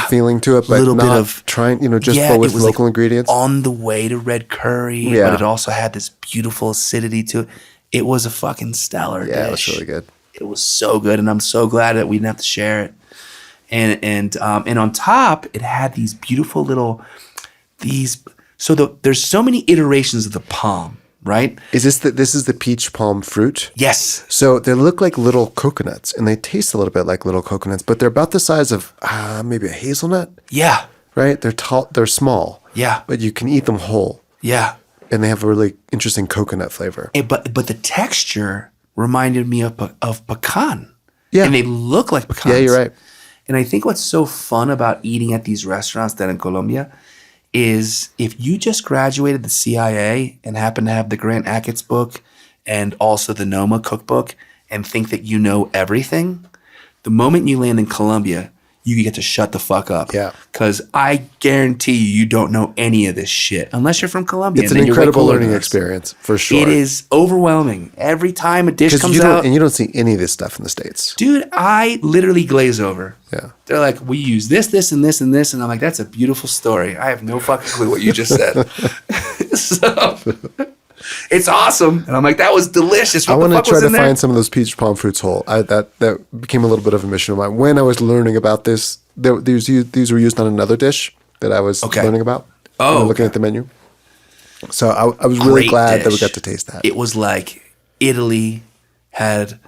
feeling to it, but little not bit of trying, just but with local ingredients. On the way to red curry, but it also had this beautiful acidity to it. It was a fucking stellar dish. Yeah, it was really good. It was so good, and I'm so glad that we didn't have to share it. And on top, it had these beautiful little there's so many iterations of the palm, right? This is the peach palm fruit? Yes. So they look like little coconuts, and they taste a little bit like little coconuts, but they're about the size of maybe a hazelnut. Yeah. Right? They're tall. They're small. Yeah. But you can eat them whole. Yeah. And they have a really interesting coconut flavor. But the texture reminded me of pecan. Yeah. And they look like pecans. Yeah, you're right. And I think what's so fun about eating at these restaurants that in Colombia is if you just graduated the CIA and happen to have the Grant Achatz book and also the Noma cookbook and think that you know everything, the moment you land in Colombia, you get to shut the fuck up. Yeah. Because I guarantee you don't know any of this shit unless you're from Colombia. It's an incredible learning experience, for sure. It is overwhelming. Every time a dish comes out. And you don't see any of this stuff in the States. Dude, I literally glaze over. Yeah. They're like, we use this, this, and this, and this. And I'm like, that's a beautiful story. I have no fucking clue what you just said. So, it's awesome. And I'm like, that was delicious. What I want to try to there? find some of those peach palm fruits whole. That became a little bit of a mission of mine. When I was learning about this, these were used on another dish that I was learning about. Looking at the menu. So I was really glad that we got to taste that. It was like Italy had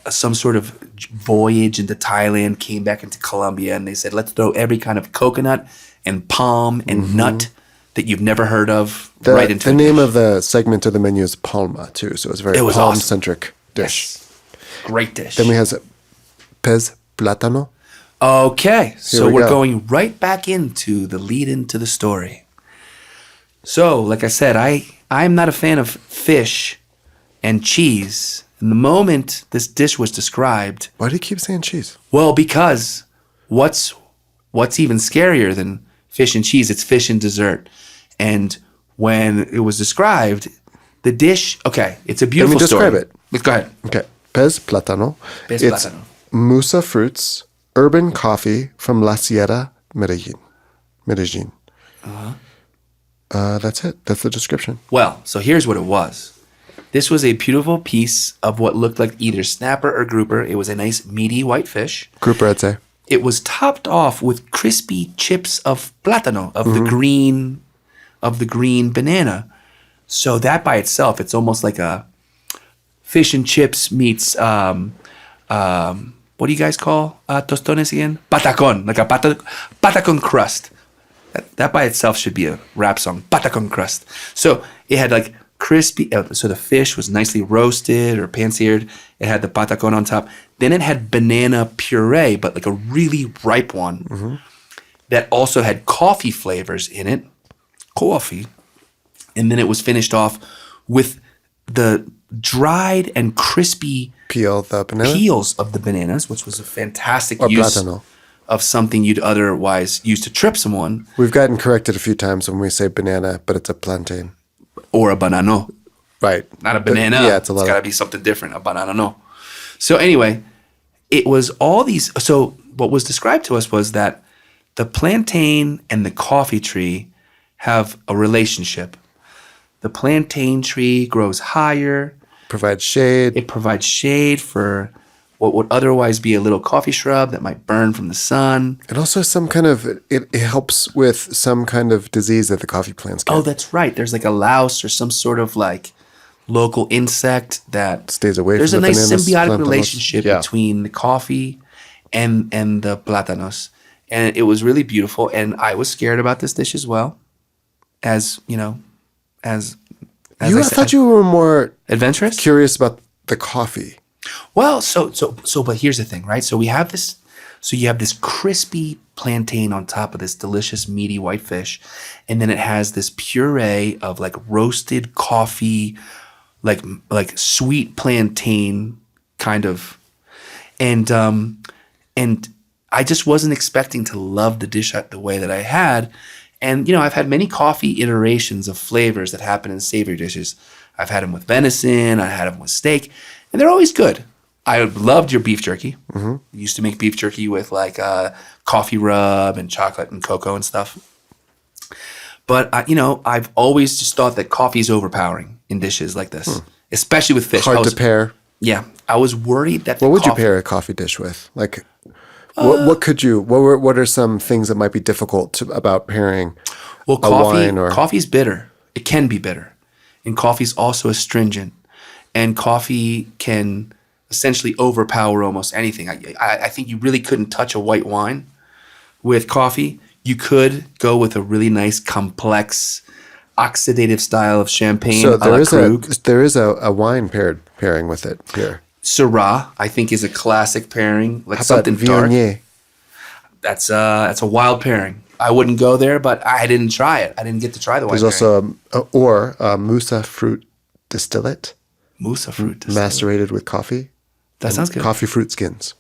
some sort of voyage into Thailand, came back into Colombia, and they said, let's throw every kind of coconut and palm and nut that you've never heard of right into the name of the segment of the menu is Palma, too. So it's a very palm-centric dish. Yes. Great dish. Then we have pez plátano. Okay. So we're going right back into the lead into the story. So, like I said, I'm not a fan of fish and cheese. And the moment this dish was described... Why do you keep saying cheese? Well, because what's even scarier than fish and cheese? It's fish and dessert. And when it was described, the dish... Okay, it's a beautiful story. Let me describe it. Go ahead. Okay. Pez plátano. Pez it's plátano. Musa fruits, urban coffee from La Sierra, Medellin. That's it. That's the description. Well, so here's what it was. This was a beautiful piece of what looked like either snapper or grouper. It was a nice meaty white fish. Grouper, I'd say. It was topped off with crispy chips of plátano, of the green banana. So that by itself, it's almost like a fish and chips meets what do you guys call tostones again? Patacon, like a patacon crust. That by itself should be a rap song. Patacon crust. So it had like crispy. So the fish was nicely roasted or pan-seared. It had the patacon on top. Then it had banana puree, but like a really ripe one that also had coffee flavors in it. Coffee. And then it was finished off with the dried and crispy peels of the bananas, which was a fantastic use plátano. Of something you'd otherwise use to trip someone. We've gotten corrected a few times when we say banana, but it's a plantain. Or a banano. Right. Not a banana. But, yeah, it's got to be something different. A banana, no. So anyway, it was all these. So what was described to us was that the plantain and the coffee tree have a relationship. The plantain tree grows higher. Provides shade. It provides shade for what would otherwise be a little coffee shrub that might burn from the sun. And also some kind of, it helps with some kind of disease that the coffee plants get. Oh, that's right. There's like a louse or some sort of like local insect that stays away there's from the There's a nice bananas, symbiotic plantanos. relationship between the coffee and the plátanos. And it was really beautiful. And I was scared about this dish as well. As I thought you were more adventurous, curious about the coffee. Well, but here's the thing, right? So we have this. So you have this crispy plantain on top of this delicious meaty white fish, and then it has this puree of like roasted coffee, like sweet plantain kind of, and I just wasn't expecting to love the dish the way that I had. And, I've had many coffee iterations of flavors that happen in savory dishes. I've had them with venison. I had them with steak. And they're always good. I loved your beef jerky. Mm-hmm. We used to make beef jerky with like coffee rub and chocolate and cocoa and stuff. But, I've always just thought that coffee is overpowering in dishes like this, especially with fish. Hard to pair. Yeah. I was worried that What would you pair a coffee dish with? Like... What are some things that might be difficult about pairing a wine or... Coffee's bitter. It can be bitter. And coffee's also astringent. And coffee can essentially overpower almost anything. I think you really couldn't touch a white wine with coffee. You could go with a really nice, complex, oxidative style of champagne. So there is a wine pairing with it here. Syrah, I think, is a classic pairing, like How something about dark. Viognier? That's a wild pairing. I wouldn't go there, but I didn't try it. I didn't get to try the wine. There's also Moussa fruit distillate. Moussa fruit distillate. Macerated with coffee. That sounds good. Coffee fruit skins.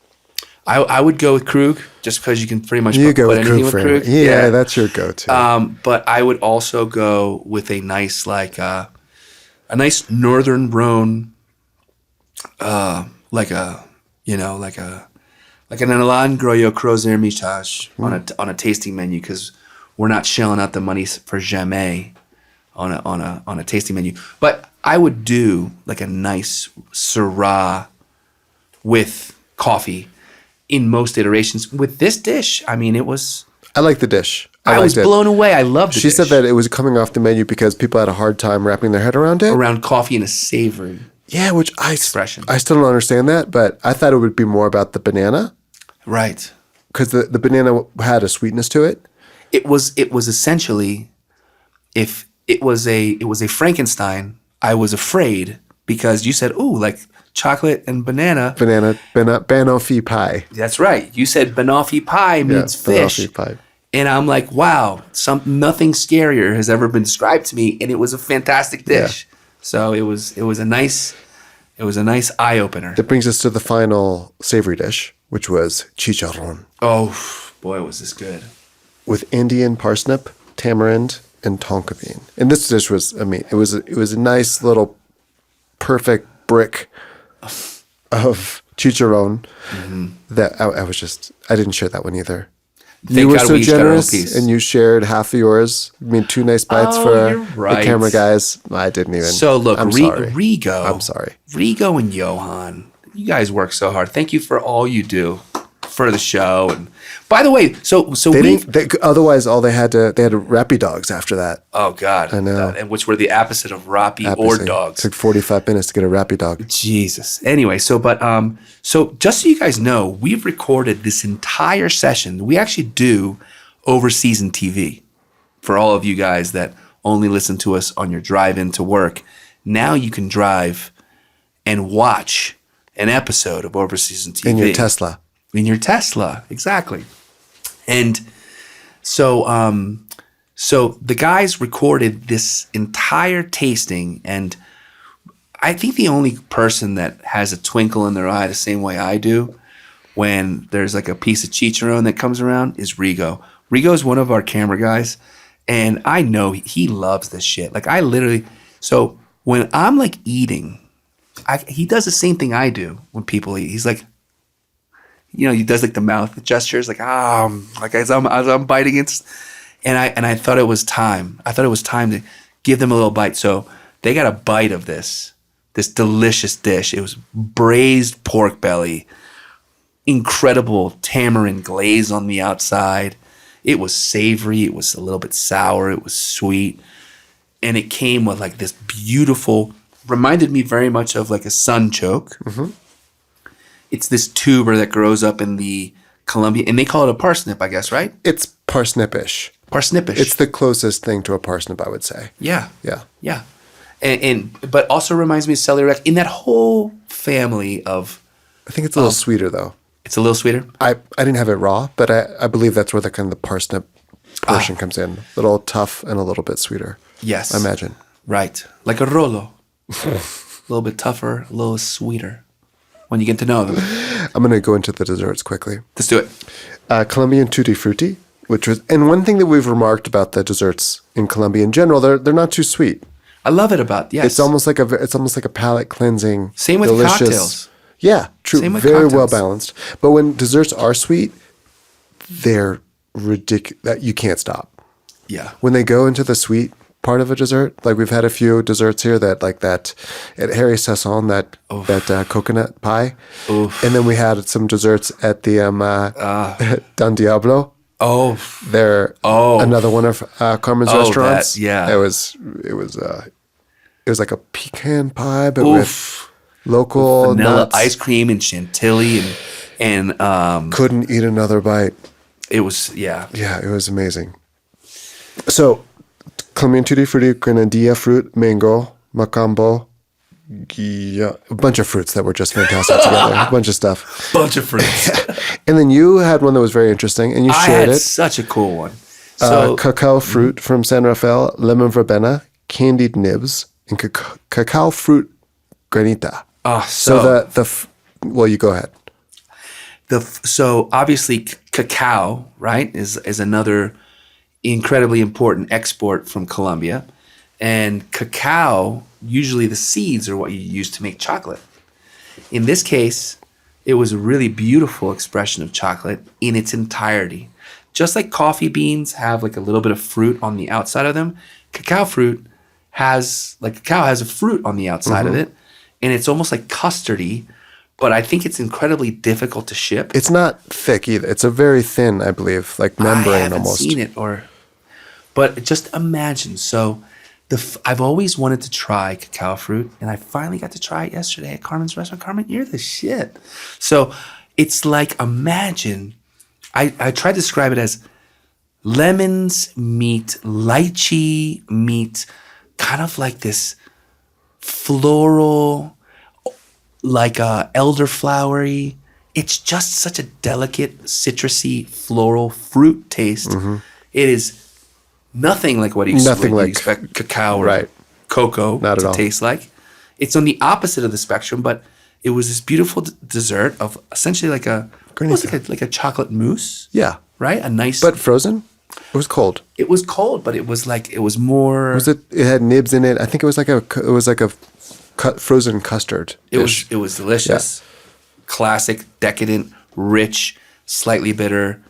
I would go with Krug just because you can pretty much put anything with Krug. Yeah, that's your go-to. But I would also go with a nice a nice Northern Rhone. Like an Alain Groyo Crozer Michage on a tasting menu, because we're not shelling out the money for jamais on a tasting menu. But I would do like a nice Syrah with coffee in most iterations. With this dish, I mean, it was... I like the dish. I was blown away. I loved it. She said that it was coming off the menu because people had a hard time wrapping their head around it. Around coffee in a savory... Yeah, which expression. I still don't understand that, but I thought it would be more about the banana. Right. Because the banana had a sweetness to it. It was essentially, if it was a Frankenstein, I was afraid because you said, "Ooh, like chocolate and banana." Banoffee pie. That's right. You said banoffee pie means fish. Banoffee pie. And I'm like, wow, nothing scarier has ever been described to me, and it was a fantastic dish. Yeah. So it was a nice eye opener. That brings us to the final savory dish, which was chicharrón. Oh boy, was this good! With Indian parsnip, tamarind, and tonka bean. And this dish was, it was a nice little perfect brick of chicharrón that I didn't share that one either. You were so generous, and you shared half of yours. 2 nice bites for the camera guys. I didn't even. So look, Rigo. I'm sorry. Rigo and Johan, you guys work so hard. Thank you for all you do for the show. And by the way, otherwise they had rappy dogs after that. Oh God, I know. And which were the opposite of rappy or dogs. It took 45 minutes to get a rappy dog. Jesus. Anyway, so just so you guys know, we've recorded this entire session. We actually do over-season TV for all of you guys that only listen to us on your drive into work. Now you can drive and watch an episode of over-season TV. In your Tesla. In your Tesla, exactly. And so the guys recorded this entire tasting, and I think the only person that has a twinkle in their eye the same way I do when there's like a piece of chicharron that comes around is Rigo. Rigo is one of our camera guys, and I know he loves this shit. Like so when I'm like eating, he does the same thing I do when people eat. He's like, he does like the mouth gestures, like like as I'm biting it, and I thought it was time. I thought it was time to give them a little bite. So they got a bite of this delicious dish. It was braised pork belly incredible tamarind glaze on the outside. It was savory. It was a little bit sour. It was sweet. And it came with like this beautiful, reminded me very much of like a sunchoke. Mm-hmm. It's this tuber that grows up in the Colombian, and they call it a parsnip, I guess, right? It's parsnipish. Parsnipish. It's the closest thing to a parsnip, I would say. Yeah. Yeah. Yeah. But also reminds me of celeriac in that whole family of. I think it's a little sweeter, though. It's a little sweeter? I didn't have it raw, but I believe that's where the kind of the parsnip portion comes in. A little tough and a little bit sweeter. Yes. I imagine. Right. Like a rolo. A little bit tougher, a little sweeter when you get to know them. I'm going to go into the desserts quickly. Let's do it. Colombian tutti frutti, which was, and one thing that we've remarked about the desserts in Colombia in general, they're not too sweet. I love it about, yes. It's almost like a palate cleansing. Same with delicious, cocktails. Yeah, true. Same with very cocktails. well balanced. But when desserts are sweet, they're ridiculous. You can't stop. Yeah. When they go into the sweet part of a dessert, like we've had a few desserts here that at Harry Sasson, that coconut pie. Oof. And then we had some desserts at the Don Diablo. Oh. They're another one of Carmen's restaurants. Yeah. It was like a pecan pie, but with local vanilla nuts. ice cream and chantilly and couldn't eat another bite. It was, yeah. Yeah, it was amazing. So, Colombian tutti frutti, granadilla fruit, mango, macambo, a bunch of fruits that were just fantastic together. A bunch of stuff. Bunch of fruits. And then you had one that was very interesting, and you shared it. Such a cool one. So Cacao fruit from San Rafael, lemon verbena, candied nibs, and cacao fruit granita. Well, you go ahead. So obviously cacao, right, is another incredibly important export from Colombia. And cacao, usually the seeds are what you use to make chocolate. In this case, it was a really beautiful expression of chocolate in its entirety. Just like coffee beans have like a little bit of fruit on the outside of them, cacao has a fruit on the outside of it, and it's almost like custardy, but I think it's incredibly difficult to ship. It's not thick either. It's a very thin, I believe, like membrane I haven't almost. seen it, but just imagine. So I've always wanted to try cacao fruit, and I finally got to try it yesterday at Carmen's restaurant. Carmen, you're the shit. So it's like, imagine, I tried to describe it as lemons meet lychee meet kind of like this floral, like elderflowery. It's just such a delicate, citrusy, floral fruit taste. It is nothing like what you expect cacao or cocoa to taste like. It's on the opposite of the spectrum, but it was this beautiful dessert of essentially like a chocolate mousse. Yeah. Right? A nice... But frozen? It was cold. It was cold, but it was more... It had nibs in it. I think it was like a frozen custard. It was delicious. Yeah. Classic, decadent, rich, slightly bitter.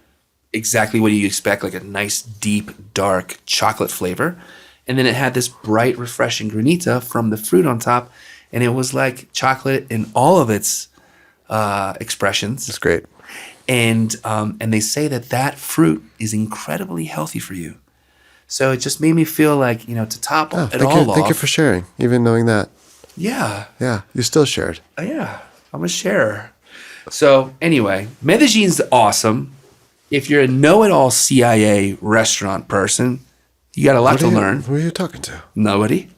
Exactly what you expect, like a nice, deep, dark chocolate flavor. And then it had this bright, refreshing granita from the fruit on top. And it was like chocolate in all of its expressions. It's great. And they say that fruit is incredibly healthy for you. So it just made me feel like, to top it all off. Thank you for sharing, even knowing that. Yeah. Yeah, you still shared. Yeah, I'm a sharer. So anyway, Medellin's awesome. If you're a know-it-all CIA restaurant person, you got a lot to learn. Who are you talking to? Nobody.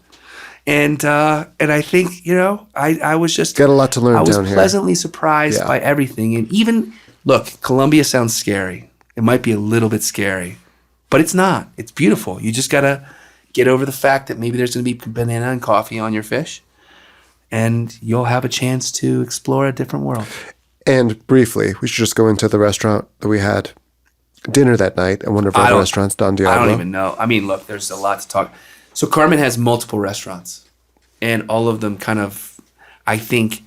And I think, I was just... Got a lot to learn down here. I was pleasantly surprised by everything. And even, look, Colombia sounds scary. It might be a little bit scary. But it's not. It's beautiful. You just got to get over the fact that maybe there's going to be banana and coffee on your fish. And you'll have a chance to explore a different world. And briefly, we should just go into the restaurant that we had dinner that night at one of our restaurants, Don Diablo. I don't even know. I mean, look, there's a lot to talk. So Carmen has multiple restaurants, and all of them kind of, I think,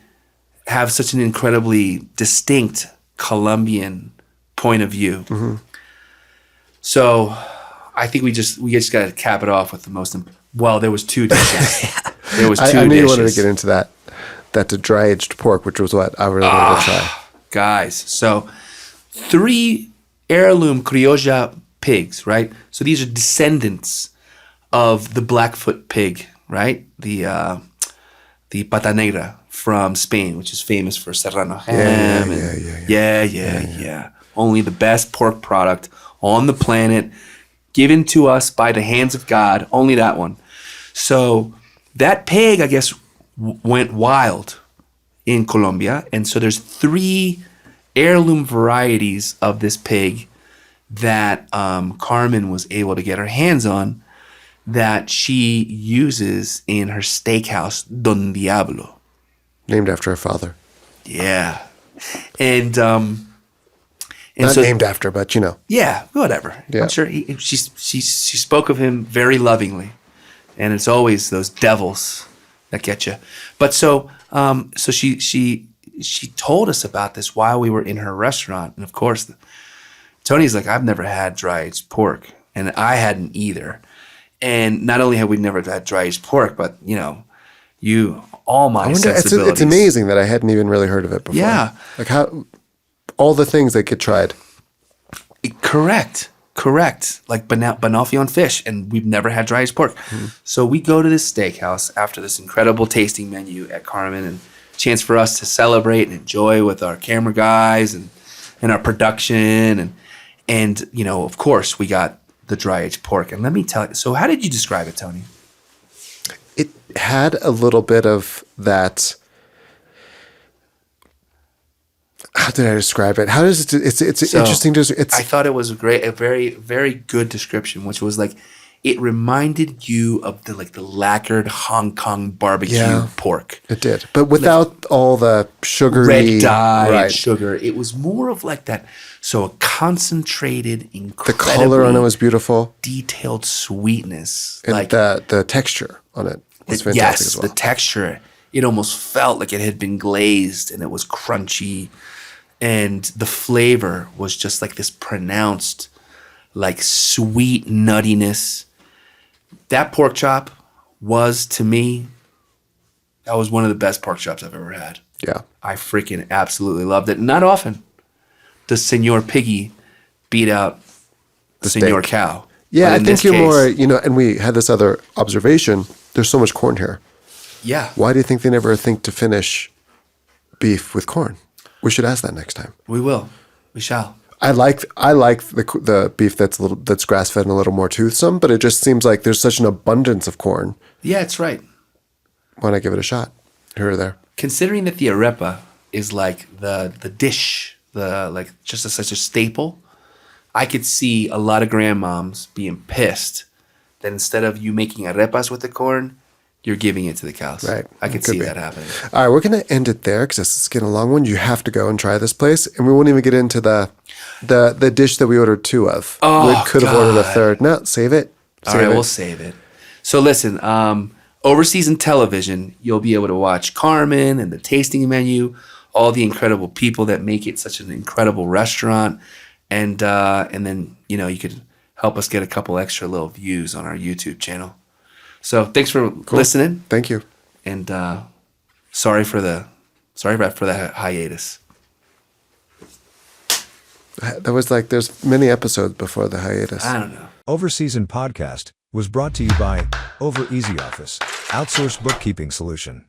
have such an incredibly distinct Colombian point of view. So I think we just got to cap it off with the most. There was two dishes. There was two dishes. I knew you wanted to get into that dry aged pork, which was what I really wanted to try. guys. So 3 heirloom criolla pigs, right? So these are descendants of the Blackfoot pig, right? The pata negra from Spain, which is famous for serrano ham. Yeah. Only the best pork product on the planet, given to us by the hands of God. Only that one. So that pig, I guess, went wild in Colombia, and so there's 3 heirloom varieties of this pig that Carmen was able to get her hands on, that she uses in her steakhouse, Don Diablo. Named after her father. Yeah. And not so, named after, but you know. Yeah, whatever. Yeah. I'm sure she spoke of him very lovingly. And it's always those devils that get you. But so she told us about this while we were in her restaurant. And of course, Tony's like, I've never had dry aged pork. And I hadn't either. And not only have we never had dry aged pork, but all my sensibilities. It's amazing that I hadn't even really heard of it before. Yeah. Like how all the things that get tried. Correct. Like banoffee on fish, and we've never had dry aged pork. Mm-hmm. So we go to this steakhouse after this incredible tasting menu at Carmen, and chance for us to celebrate and enjoy with our camera guys and our production, and of course we got the dry aged pork. And let me tell you, so how did you describe it, Tony? It had a little bit of that. How did I describe it? How does it? It's so interesting. I thought it was a very, very good description, which was like, it reminded you of the lacquered Hong Kong barbecue pork. It did, but without all the sugary red dye sugar. It was more of like that. So a concentrated, incredibly the color on it was beautiful, detailed sweetness, and like the texture on it was fantastic as well. The texture. It almost felt like it had been glazed, and it was crunchy. And the flavor was just like this pronounced, like sweet nuttiness. That pork chop was, to me, that was one of the best pork chops I've ever had. Yeah. I freaking absolutely loved it. Not often does Senor Piggy beat out the Senor Cow. Yeah, I think you're more, and we had this other observation. There's so much corn here. Yeah. Why do you think they never think to finish beef with corn? We should ask that next time. We will. We shall. I like the beef that's grass fed and a little more toothsome, but it just seems like there's such an abundance of corn. Yeah, it's right. Why not give it a shot here or there? Considering that the arepa is like the dish, such a staple, I could see a lot of grandmoms being pissed that instead of you making arepas with the corn, you're giving it to the cows. Right. I could see that happening. All right, we're going to end it there because this is getting a long one. You have to go and try this place. And we won't even get into the dish that we ordered 2 of. Oh, we could have ordered a 3rd. No, save it. We'll save it. So listen, overseas in television, you'll be able to watch Carmen and the tasting menu, all the incredible people that make it such an incredible restaurant. And then, you could help us get a couple extra little views on our YouTube channel. So thanks for listening. Thank you. And sorry for the hiatus. That was there's many episodes before the hiatus. I don't know. Overseason Podcast was brought to you by Over Easy Office, outsourced bookkeeping solution.